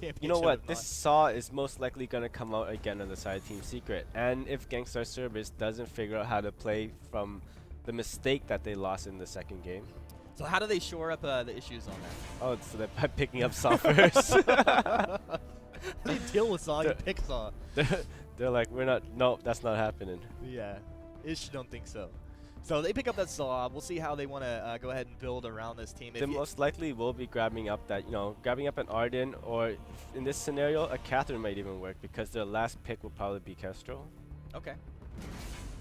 championship. You know what? If This not. Saw is most likely going to come out again on the side of Team Secret. And if Gangstar Cerberus doesn't figure out how to play from the mistake that they lost in the second game. So how do they shore up the issues on that? Oh, so they're by picking up Saw first. They deal with Saw, you The- pick Saw. They're like, we're not, no, that's not happening. Yeah, Ish don't think so. So they pick up that Saw. We'll see how they want to go ahead and build around this team. They most likely will be grabbing up that, grabbing up an Arden, or in this scenario, a Catherine might even work because their last pick will probably be Kestrel. Okay.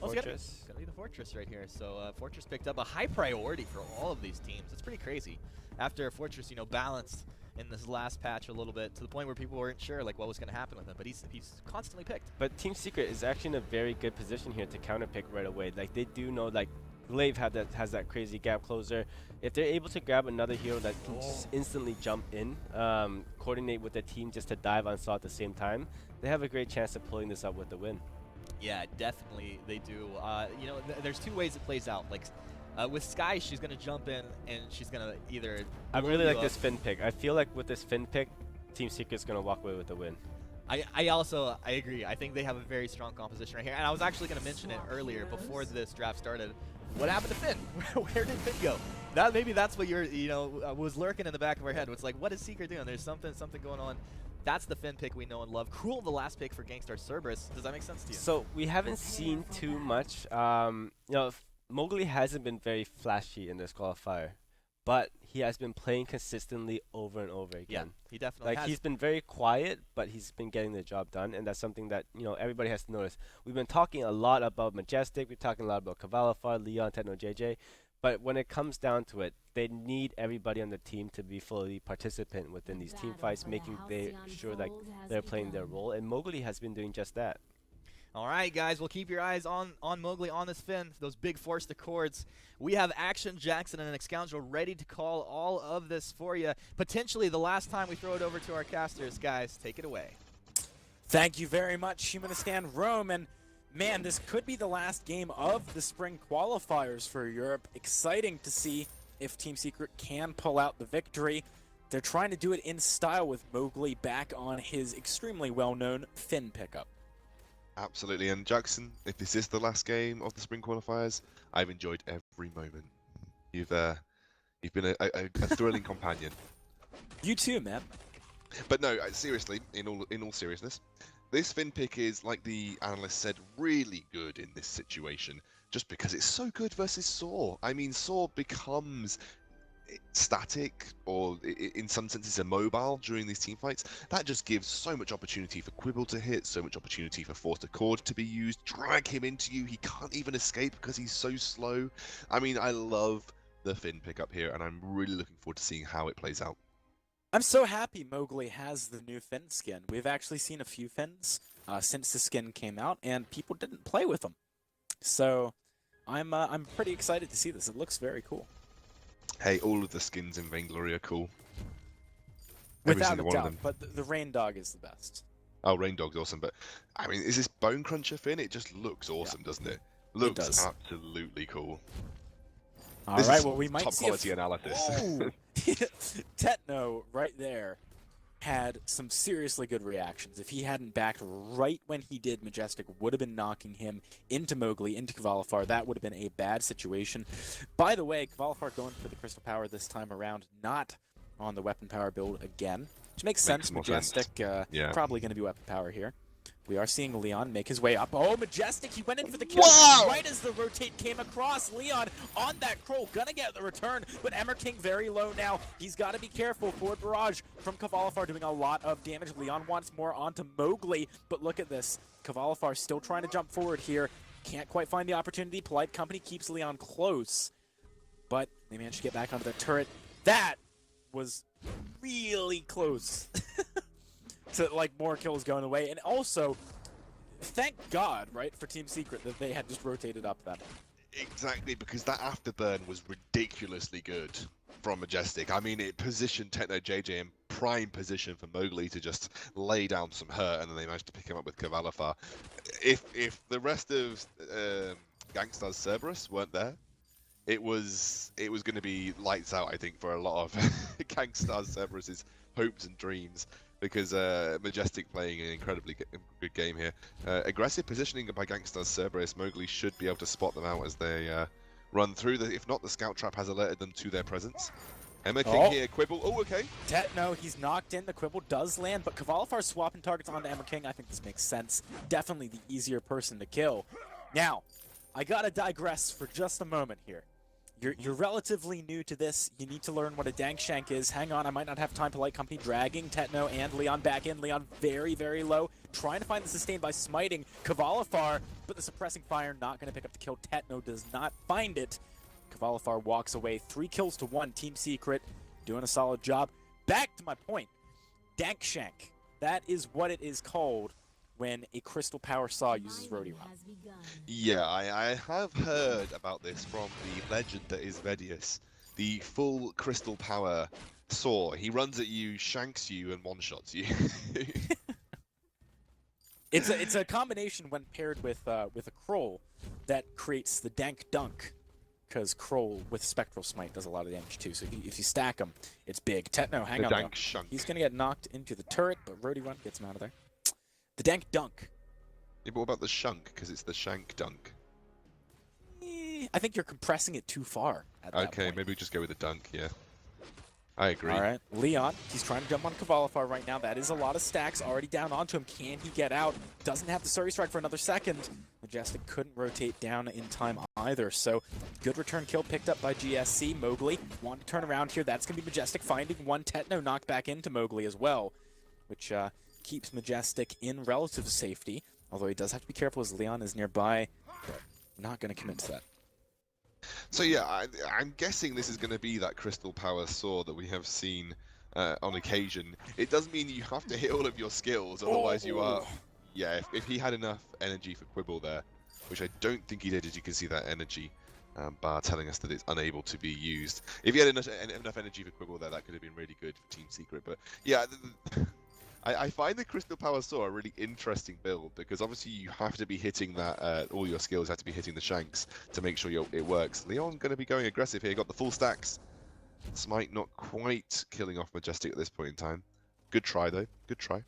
Well, it's Fortress. gonna be the Fortress right here. So Fortress picked up a high priority for all of these teams. It's pretty crazy. After Fortress, balanced in this last patch a little bit to the point where people weren't sure like what was going to happen with him, but he's constantly picked. But Team Secret is actually in a very good position here to counter pick right away. Like they do know, like Glaive has that crazy gap closer. If they're able to grab another hero that can just instantly jump in, coordinate with the team just to dive on Saw at the same time, they have a great chance of pulling this up with the win. Yeah, definitely they do. There's two ways it plays out. Like with Sky, she's going to jump in and she's going to either. I really like this Finn pick. I feel like with this Finn pick, Team Secret's going to walk away with the win. I agree. I think they have a very strong composition right here. And I was actually going to mention it earlier before this draft started. What happened to Finn? Where did Finn go? Maybe that's what was lurking in the back of our head. It's like, what is Secret doing? There's something going on. That's the Finn pick we know and love. Cruel, the last pick for Gankstars Cerberus. Does that make sense to you? So we haven't seen too much. Mowgli hasn't been very flashy in this qualifier, but he has been playing consistently over and over again. Yeah, he definitely has. He's been very quiet, but he's been getting the job done, and that's something that everybody has to notice. We've been talking a lot about Majestic. We're talking a lot about Qualifier, Leon, Techno, JJ. But when it comes down to it, they need everybody on the team to be fully participant within these team fights, making sure that they're playing their role. And Mowgli has been doing just that. All right, guys, we'll keep your eyes on Mowgli, on this Finn, those big forced accords. We have Action Jackson and an Scoundrel ready to call all of this for you. Potentially the last time we throw it over to our casters. Guys, take it away. Thank you very much, Humanistan Rome. And man, this could be the last game of the spring qualifiers for Europe. Exciting to see if Team Secret can pull out the victory. They're trying to do it in style with Mowgli back on his extremely well-known Finn pickup. Absolutely, and Jackson, if this is the last game of the spring qualifiers, I've enjoyed every moment. You've been a thrilling companion. You too, man. But no, seriously, in all seriousness, this Finn pick is, like the analyst said, really good in this situation, just because it's so good versus Saw. I mean, Saw becomes static, or in some senses immobile during these team fights. That just gives so much opportunity for Quibble to hit, so much opportunity for Forced Accord to be used, drag him into you. He can't even escape because he's so slow. I mean, I love the Finn pickup here, and I'm really looking forward to seeing how it plays out. I'm so happy Mowgli has the new Finn skin. We've actually seen a few Finns since the skin came out, and people didn't play with them. So I'm pretty excited to see this. It looks very cool. Hey, all of the skins in VainGlory are cool. Without a doubt, but the Rain Dog is the best. Oh, Rain Dog's awesome, but I mean, is this Bone Cruncher Finn? It just looks awesome, doesn't it? Looks absolutely cool. All right, well, we might top see quality analysis. Techno right there had some seriously good reactions. If he hadn't backed right when he did, Majestic would have been knocking him into Mowgli, into Qualifier. That would have been a bad situation. By the way, Qualifier going for the Crystal Power this time around, not on the Weapon Power build again, which makes sense. Majestic probably going to be Weapon Power here. We are seeing Leon make his way up. Oh, Majestic, he went in for the kill right as the rotate came across. Leon on that Crow, gonna get the return, but Emmer King very low now. He's got to be careful. Forward barrage from Qualifier doing a lot of damage. Leon wants more onto Mowgli, but look at this. Qualifier still trying to jump forward here. Can't quite find the opportunity. Polite Company keeps Leon close, but they managed to get back onto the turret. That was really close. To like more kills going away, and also thank God, right, for Team Secret that they had just rotated up then. Exactly, because that afterburn was ridiculously good from Majestic. I mean, it positioned Techno JJ in prime position for Mowgli to just lay down some hurt, and then they managed to pick him up with Qualifier. If the rest of Gankstars Cerberus weren't there, it was going to be lights out, I think, for a lot of Gankstars Cerberus's hopes and dreams. because Majestic playing an incredibly good game here. Aggressive positioning by Gankstars Cerberus. Mowgli should be able to spot them out as they run through. If not, the scout trap has alerted them to their presence. Emma King here, Quibble. Oh, okay. Tetno, he's knocked in. The Quibble does land, but Qualifier swapping targets onto Emma King. I think this makes sense. Definitely the easier person to kill. Now, I gotta digress for just a moment here. You're relatively new to this. You need to learn what a dank shank is. Hang on, I might not have time. Polite Company dragging Tetno and Leon back in. Leon very, very low. Trying to find the sustain by smiting Qualifier, but the suppressing fire not going to pick up the kill. Tetno does not find it. Qualifier walks away. 3 kills to 1. Team Secret doing a solid job. Back to my point. Dank shank. That is what it is called when a Crystal Power Saw uses Rodiron. Yeah, I have heard about this from the legend that is Vedius. The full Crystal Power Saw. He runs at you, shanks you, and one-shots you. It's a combination when paired with a Kroll that creates the Dank Dunk, because Kroll with Spectral Smite does a lot of damage too. So if you stack them, it's big. Tetno, hang on. The Dank Shunk. He's gonna get knocked into the turret, but Rodiron gets him out of there. The Dank Dunk. Yeah, but what about the Shunk? Because it's the Shank Dunk. I think you're compressing it too far at that Okay, point. maybe we just go with the Dunk, yeah. I agree. All right, Leon, he's trying to jump on Qualifier right now. That is a lot of stacks already down onto him. Can he get out? Doesn't have the Surrey Strike for another second. Majestic couldn't rotate down in time either, so good return kill picked up by GSC. Mowgli want to turn around here. That's going to be Majestic finding one. Tetno knocked back into Mowgli as well, which keeps Majestic in relative safety, although he does have to be careful as Leon is nearby, but not going to commit to that. So yeah, I'm guessing this is going to be that Crystal Power Saw that we have seen on occasion. It does mean you have to hit all of your skills, otherwise you are... Yeah, if he had enough energy for Quibble there, which I don't think he did, as you can see that energy bar telling us that it's unable to be used. If he had enough energy for Quibble there, that could have been really good for Team Secret. But yeah, I find the Crystal Power Saw a really interesting build, because obviously you have to be hitting that, all your skills have to be hitting the shanks to make sure it works. Leon going to be going aggressive here, got the full stacks. Smite not quite killing off Majestic at this point in time. Good try though, good try.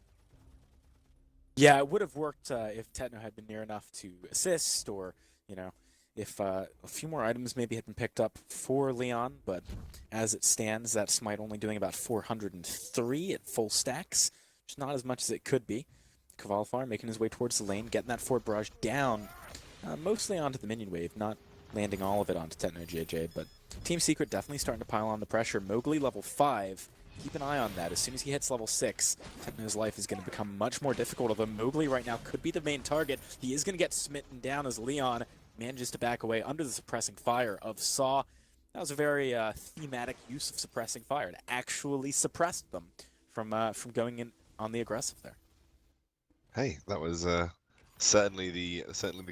Yeah, it would have worked if Tetno had been near enough to assist, or, you know, if a few more items maybe had been picked up for Leon, but as it stands, that Smite only doing about 403 at full stacks, which is not as much as it could be. Qualifier making his way towards the lane, getting that Fort Barrage down, mostly onto the minion wave, not landing all of it onto Tetno JJ, but Team Secret definitely starting to pile on the pressure. Mowgli level 5. Keep an eye on that. As soon as he hits level 6, Tetno's life is going to become much more difficult, although Mowgli right now could be the main target. He is going to get smitten down as Leon manages to back away under the suppressing fire of Saw. That was a very thematic use of suppressing fire. It actually suppressed them from going in on the aggressive there. Hey, that was certainly the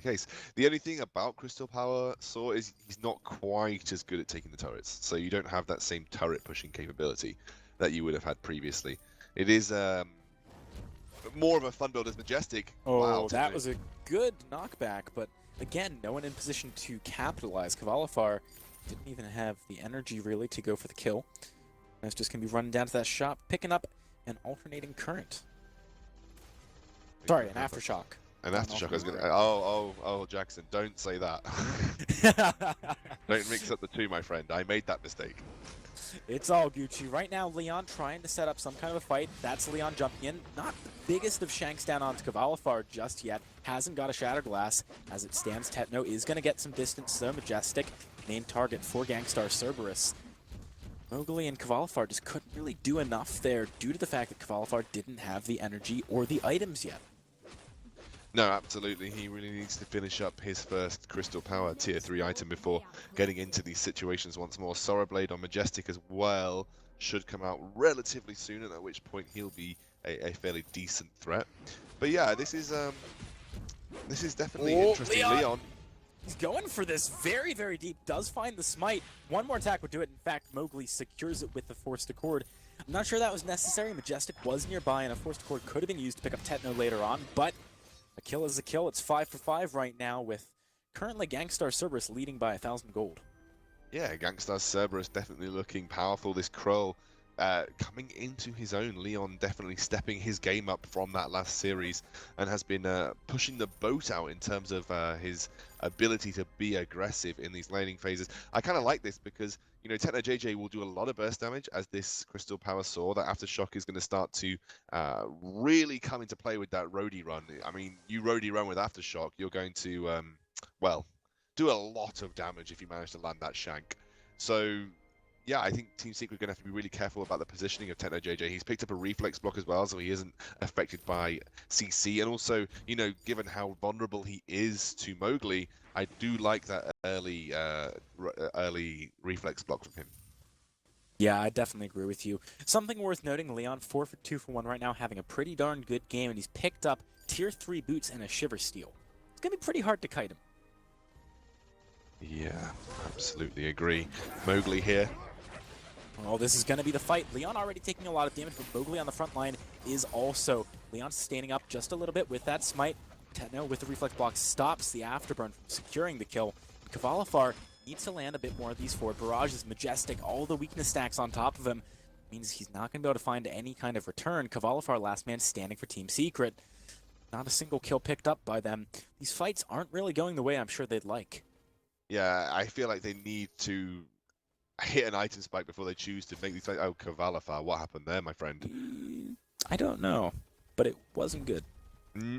case. The only thing about Crystal Power Saw is he's not quite as good at taking the turrets, so you don't have that same turret pushing capability that you would have had previously. It is more of a fun build as Majestic. Oh, wow, that was a good knockback, but again, no one in position to capitalize. Qualifier didn't even have the energy really to go for the kill. That's just going to be running down to that shop, picking up an alternating current. Sorry, an aftershock. An aftershock. I was gonna. Oh, Jackson, don't say that. Don't mix up the two, my friend. I made that mistake. It's all Gucci. Right now, Leon trying to set up some kind of a fight. That's Leon jumping in. Not the biggest of shanks down onto Qualifier just yet. Hasn't got a Shatter Glass. As it stands, Tetno is going to get some distance, though. Majestic, main target for Gankstars Cerberus. Mowgli and Qualifier just couldn't really do enough there due to the fact that Qualifier didn't have the energy or the items yet. No, absolutely. He really needs to finish up his first Crystal Power Tier 3 item before getting into these situations once more. Sorrow Blade on Majestic as well should come out relatively soon, at which point he'll be a fairly decent threat. But yeah, this is definitely interesting. Leon. He's going for this very, very deep. Does find the smite. One more attack would do it. In fact, Mowgli secures it with the Forced Accord. I'm not sure that was necessary. Majestic was nearby, and a Forced Accord could have been used to pick up Tetno later on, but a kill is a kill. It's 5 for 5 right now, with currently Gankstars Cerberus leading by 1,000 gold. Yeah, Gankstars Cerberus definitely looking powerful. This Krull coming into his own. Leon definitely stepping his game up from that last series and has been pushing the boat out in terms of his ability to be aggressive in these laning phases. I kind of like this because, you know, Techno JJ will do a lot of burst damage as this Crystal Power Saw. That Aftershock is going to start to really come into play with that roadie run. I mean, you roadie run with Aftershock, you're going to, well, do a lot of damage if you manage to land that shank. So yeah, I think Team Secret are going to have to be really careful about the positioning of Techno JJ. He's picked up a reflex block as well, so he isn't affected by CC. And also, you know, given how vulnerable he is to Mowgli, I do like that early reflex block from him. Yeah, I definitely agree with you. Something worth noting, Leon 4 for 2 for 1 right now, having a pretty darn good game, and he's picked up tier 3 boots and a Shiver Steel. It's going to be pretty hard to kite him. Yeah, absolutely agree. Mowgli here. Oh, this is going to be the fight. Leon already taking a lot of damage, but Mowgli on the front line is also. Leon standing up just a little bit with that smite. Techno with the reflex block stops the afterburn from securing the kill. Qualifier needs to land a bit more of these forward barrages. Majestic, all the weakness stacks on top of him. Means he's not going to be able to find any kind of return. Qualifier, last man standing for Team Secret. Not a single kill picked up by them. These fights aren't really going the way I'm sure they'd like. Yeah, I feel like they need to hit an item spike before they choose to make these fights. Oh, Qualifier, what happened there, my friend? I don't know, but it wasn't good.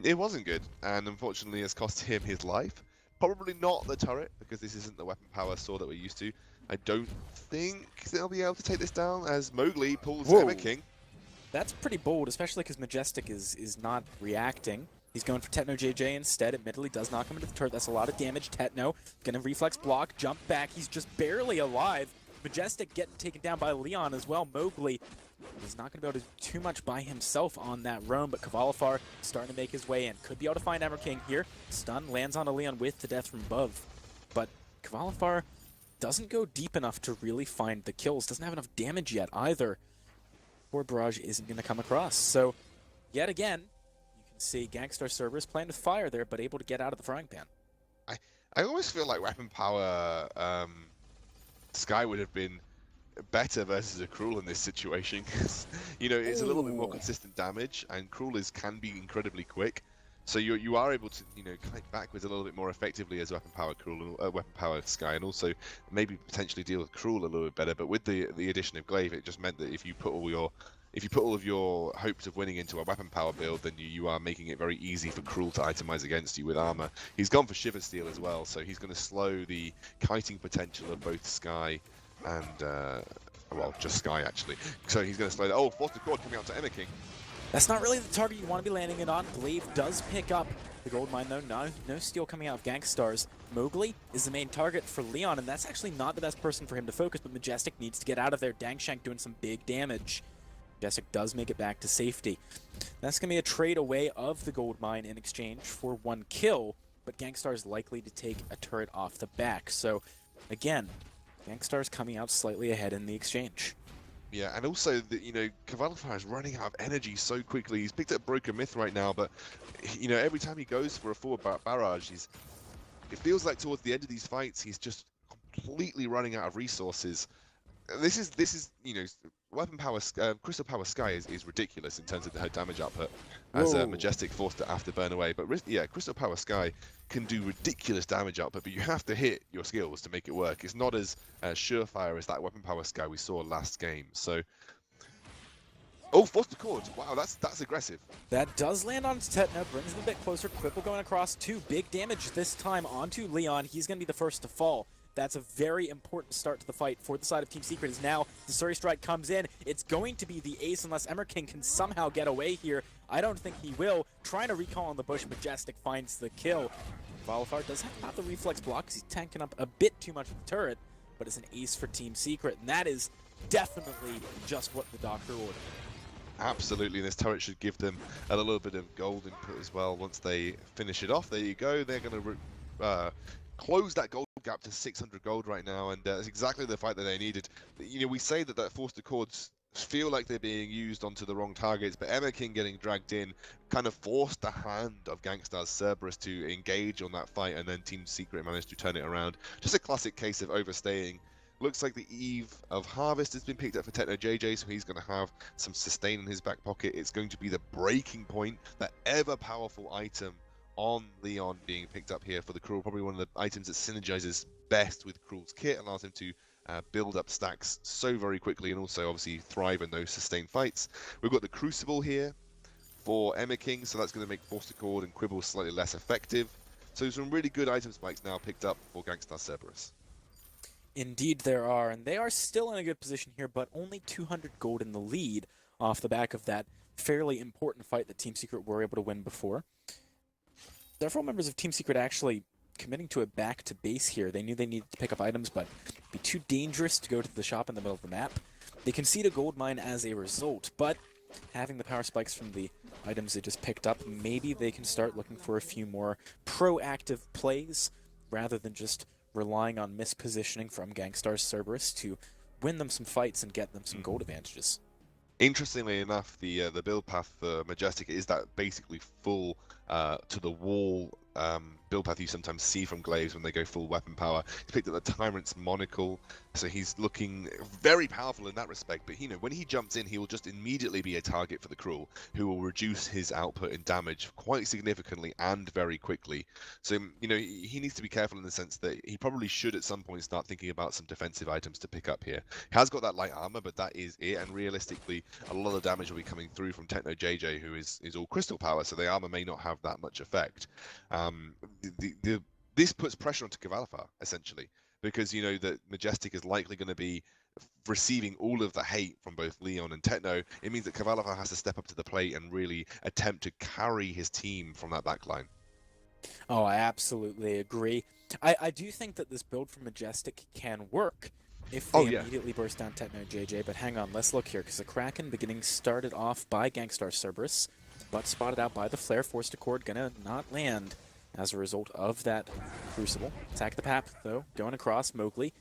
It wasn't good, and unfortunately it's cost him his life. Probably not the turret, because this isn't the weapon power sword that we're used to. I don't think they'll be able to take this down as Mowgli pulls Emma King. That's pretty bold, especially because Majestic is not reacting. He's going for Techno JJ instead. Admittedly, does knock him into the turret. That's a lot of damage. Techno gonna reflex block, jump back. He's just barely alive. Majestic getting taken down by Leon as well. Mowgli is not going to be able to do too much by himself on that roam, but Qualifier starting to make his way in. Could be able to find Emmer King here. Stun lands on a Leon with the death from above. But Qualifier doesn't go deep enough to really find the kills. Doesn't have enough damage yet either. Poor Barrage isn't going to come across. So, yet again, you can see Gankstars Cerberus playing with fire there, but able to get out of the frying pan. I almost feel like weapon power Sky would have been better versus a Cruel in this situation. You know, it's a little bit more consistent damage, and Cruel can be incredibly quick. So you are able to, you know, kite backwards a little bit more effectively as weapon power weapon power Sky, and also maybe potentially deal with Cruel a little bit better. But with the addition of Glaive, it just meant that if you put all of your hopes of winning into a weapon power build, then you are making it very easy for Cruel to itemize against you with armor. He's gone for Shiver Steel as well, so he's going to slow the kiting potential of both Sky and, well, just Sky actually. So he's going to slow that. Oh, Foster Cord coming out to Emma King. That's not really the target you want to be landing it on. Glaive does pick up the gold mine though. No steal coming out of Gankstars. Mowgli is the main target for Leon, and that's actually not the best person for him to focus, but Majestic needs to get out of there. Dangshank doing some big damage. Majestic does make it back to safety. That's going to be a trade away of the gold mine in exchange for 1 kill, but Gangstar is likely to take a turret off the back. So, again, Gangstar is coming out slightly ahead in the exchange. Yeah, and also, you know, Qualifier is running out of energy so quickly. He's picked up Broken Myth right now, but, you know, every time he goes for a forward barrage, it feels like towards the end of these fights, he's just completely running out of resources. This is you know, weapon power, Crystal Power Sky is ridiculous in terms of her damage output, as Majestic forced to afterburn away. But yeah, Crystal Power Sky can do ridiculous damage output, but you have to hit your skills to make it work. It's not as surefire as that weapon power Sky we saw last game. So, oh, Foster Cord! Wow, that's aggressive. That does land on Techno, brings him a bit closer. Quipple going across, 2 big damage this time onto Leon. He's going to be the first to fall. That's a very important start to the fight for the side of Team Secret. Is now the Surrey Strike comes in. It's going to be the ace unless Emmer King can somehow get away here. I don't think he will. Trying to recall on the bush, Majestic finds the kill. Qualifier does have the reflex block because he's tanking up a bit too much with the turret, but it's an ace for Team Secret, and that is definitely just what the doctor ordered. Absolutely, and this turret should give them a little bit of gold input as well once they finish it off. There you go. They're going to close that gold gap to 600 gold right now, and that's exactly the fight that they needed. You know, we say that forced accords feel like they're being used onto the wrong targets, but Emma King getting dragged in kind of forced the hand of Gankstars Cerberus to engage on that fight, and then Team Secret managed to turn it around. Just a classic case of overstaying Looks like the Eve of Harvest has been picked up for Techno JJ, so he's going to have some sustain in his back pocket. It's going to be the breaking point, that ever-powerful item on Leon being picked up here for the Cruel. Probably one of the items that synergizes best with Cruel's kit, allows him to build up stacks so very quickly and also obviously thrive in those sustained fights. We've got the Crucible here for Emma King, so that's going to make Forced Accord and Quibble slightly less effective. So some really good item spikes now picked up for Gankstars Cerberus. Indeed there are, and they are still in a good position here, but only 200 gold in the lead off the back of that fairly important fight that Team Secret were able to win before. Several members of Team Secret actually committing to a back to base here. They knew they needed to pick up items, but it'd be too dangerous to go to the shop in the middle of the map. They concede a gold mine as a result, but having the power spikes from the items they just picked up, maybe they can start looking for a few more proactive plays rather than just relying on mispositioning from Gankstars Cerberus to win them some fights and get them some gold advantages. Interestingly enough, the build path for Majestic is that basically full to the wall build path you sometimes see from Glaives when they go full weapon power. He's picked up the Tyrant's Monocle, so he's looking very powerful in that respect. But you know, when he jumps in, he will just immediately be a target for the Cruel, who will reduce his output in damage quite significantly and very quickly. So you know, he needs to be careful in the sense that he probably should at some point start thinking about some defensive items to pick up here. He has got that light armor, but that is it. And realistically, a lot of damage will be coming through from Techno JJ, who is all crystal power, so the armor may not have that much effect. This puts pressure onto Qualifier, essentially, because you know that Majestic is likely going to be receiving all of the hate from both Leon and Techno. It means that Qualifier has to step up to the plate and really attempt to carry his team from that backline. Oh, I absolutely agree. I do think that this build from Majestic can work if they immediately burst down Techno JJ, but hang on, let's look here, because the Kraken beginning started off by Gankstars Cerberus, but spotted out by the Flare. Forced Accord gonna not land as a result of that Crucible. Attack the Pap, though, going across. Mowgli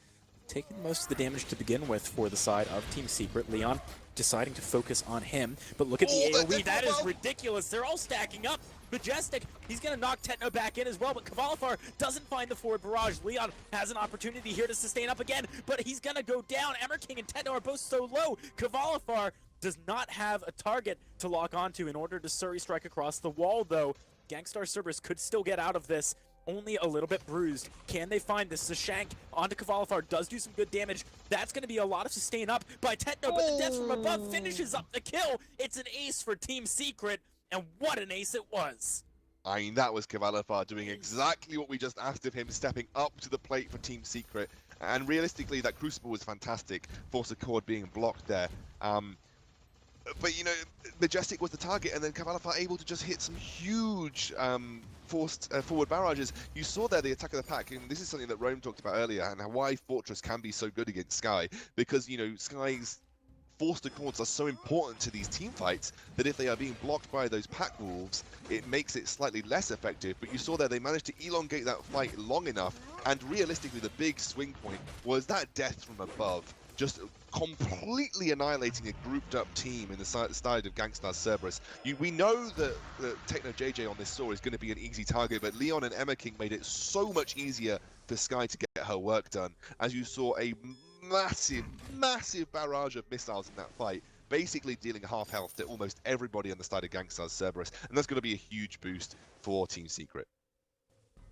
taking most of the damage to begin with for the side of Team Secret. Leon deciding to focus on him, but look at the AoE. That is ridiculous. They're all stacking up. Majestic, he's going to knock Techno back in as well, but Qualifier doesn't find the forward barrage. Leon has an opportunity here to sustain up again, but he's going to go down. Emmer King and Techno are both so low. Qualifier does not have a target to lock onto in order to Surrey strike across the wall, though. Gankstars Cerberus could still get out of this, only a little bit bruised. Can they find this? The shank onto Qualifier does do some good damage. That's going to be a lot of sustain up by Techno, but the death from above finishes up the kill. It's an ace for Team Secret, and what an ace it was. I mean, that was Qualifier doing exactly what we just asked of him, stepping up to the plate for Team Secret. And realistically, that Crucible was fantastic. Force Accord being blocked there. But, you know, Majestic was the target, and then Qualifier able to just hit some huge forced forward barrages. You saw there the attack of the pack, and this is something that Rome talked about earlier, and why Fortress can be so good against Sky, because, you know, Sky's forced accords are so important to these team fights that if they are being blocked by those pack wolves, it makes it slightly less effective. But you saw there they managed to elongate that fight long enough, and realistically the big swing point was that death from above, just completely annihilating a grouped up team in the side of Gankstars Cerberus. We know that Techno JJ on this Saw is going to be an easy target, but Leon and Emma King made it so much easier for Sky to get her work done, as you saw a massive barrage of missiles in that fight, basically dealing half health to almost everybody on the side of Gankstars Cerberus, and that's going to be a huge boost for Team Secret.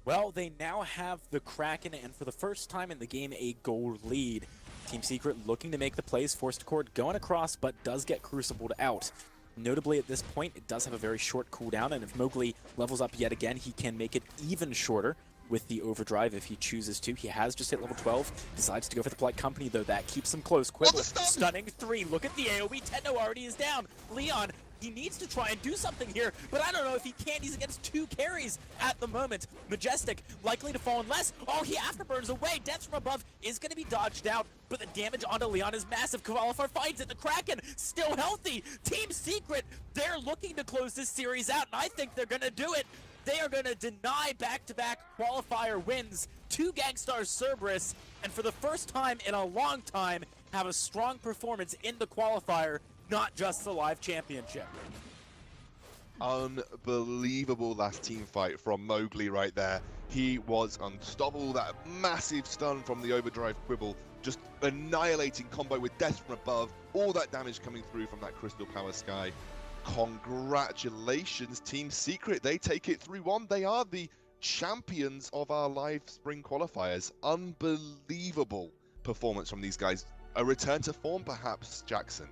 Well, they now have the Kraken, and for the first time in the game, a goal lead. Team Secret looking to make the plays. Forced Accord going across, but does get Crucibled out. Notably, at this point, it does have a very short cooldown, and if Mowgli levels up yet again, he can make it even shorter with the overdrive if he chooses to. He has just hit level 12, decides to go for the Polite Company, though that keeps him close. Quibble, stunning 3. Look at the AoE. Techno already is down. Leon, he needs to try and do something here, but I don't know if he can. He's against 2 carries at the moment. Majestic, likely to fall in less. Oh, he afterburns away. Death from above is going to be dodged out, but the damage onto Leon is massive. Qualifier finds it. The Kraken, still healthy. Team Secret, they're looking to close this series out, and I think they're going to do it. They are going to deny back-to-back Qualifier wins to Gankstars Cerberus, and for the first time in a long time, have a strong performance in the Qualifier, not just the Live Championship. Unbelievable last team fight from Mowgli right there. He was unstoppable. That massive stun from the overdrive quibble, just annihilating combo with death from above. All that damage coming through from that Crystal Power Sky. Congratulations, Team Secret. They take it 3-1. They are the champions of our live spring qualifiers. Unbelievable performance from these guys. A return to form, perhaps, Jackson.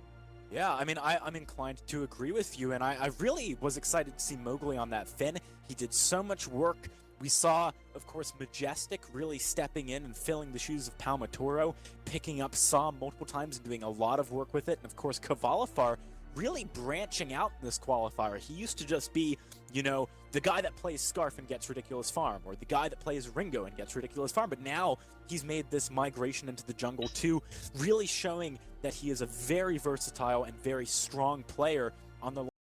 Yeah, I mean, I'm inclined to agree with you, and I really was excited to see Mowgli on that Finn. He did so much work. We saw, of course, Majestic really stepping in and filling the shoes of Palmatoro, picking up Saw multiple times and doing a lot of work with it, and of course, Qualifier really branching out in this qualifier. He used to just be, you know, the guy that plays Scarf and gets Ridiculous Farm, or the guy that plays Ringo and gets Ridiculous Farm, but now he's made this migration into the jungle too, really showing that he is a very versatile and very strong player on the